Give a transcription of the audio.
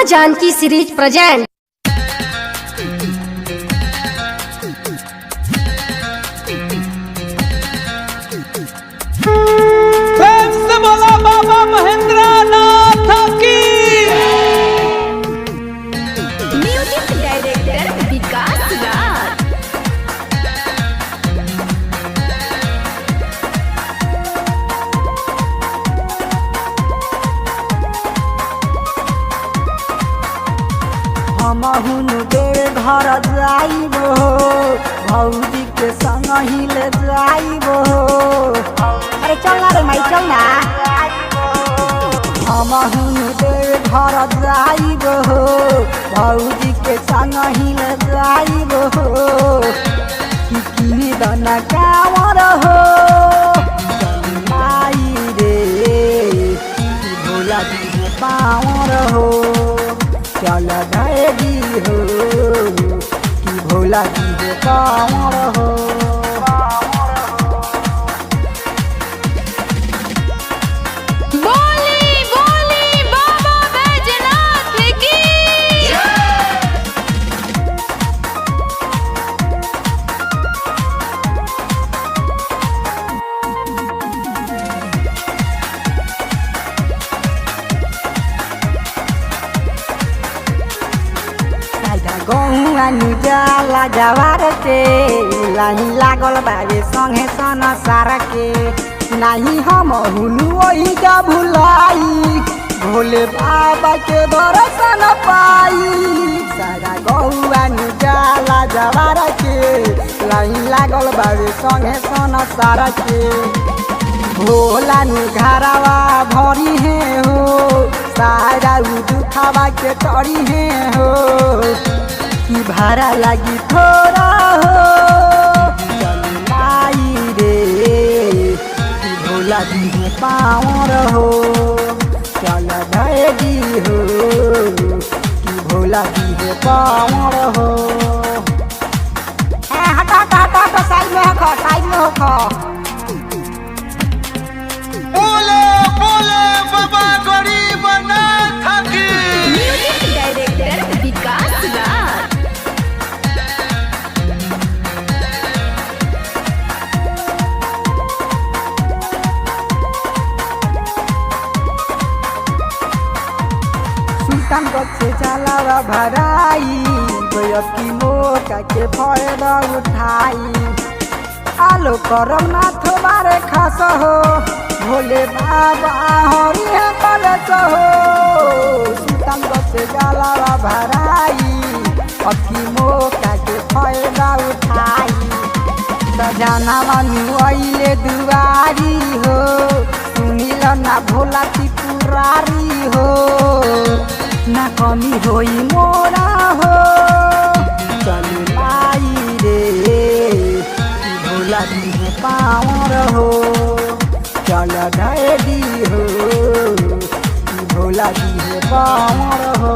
Janaki series present. प्रेम से बोला बाबा महेंद्र नाथ की। म्यूजिक डायरेक्टर विकास राज। हमहुन देव घर जाइबो भौजी के संग ही ले जाइबो। अरे चल ना रे माई चल ना। हमहुन देव घर जाइबो भौजी के संग ही ले जाइबो। की दना कामर हो माई रे भोला जी पावर हो। चल गएगी हो कि भोला जी हो कांवर हो। बोली बोली बाबा बैजनाथ की। गहुआ निजाला जवार के लाही लागल बाबे संगे सन सार के। नहीं हम हुनु वही जा भुलाई भोले बाबा के दर्शन पाई। सारा गहुआ निजाला जवार के लाही लागल बाबे संगे सन सार के। भोला नु घरवा भरी है हो सारा दुखावा के टरी है हो। की भाड़ा लगी थोड़ा हो चल लाई रे कि भोला जी में पावर हो। चल गएगी हो कि भोला जी में पावर हो। हटा हटा हटा हटा साइड में हो साइड में हो। बोले बोले बाबा गरीब नाथ की। म्यूजिक डायरेक्टर विकास राज। सुल्तानगंज से चलावा भराई की मौका के फायदा उठाई। आलो करम नाथ बारे खास हो भोले बाबा हरि है कलच हो। सुल्तानगंज से चलावा भराई की मौका के फायदा उठाई। सजाना मनु अइले दुआरी हो सुनिल ना भोला त्रिपुरारी हो। ना कमी होई मोरा हो चल लाई रे कि भोला जी में पावर हो। चल ढेडी हो कि भोला जी में पावर हो।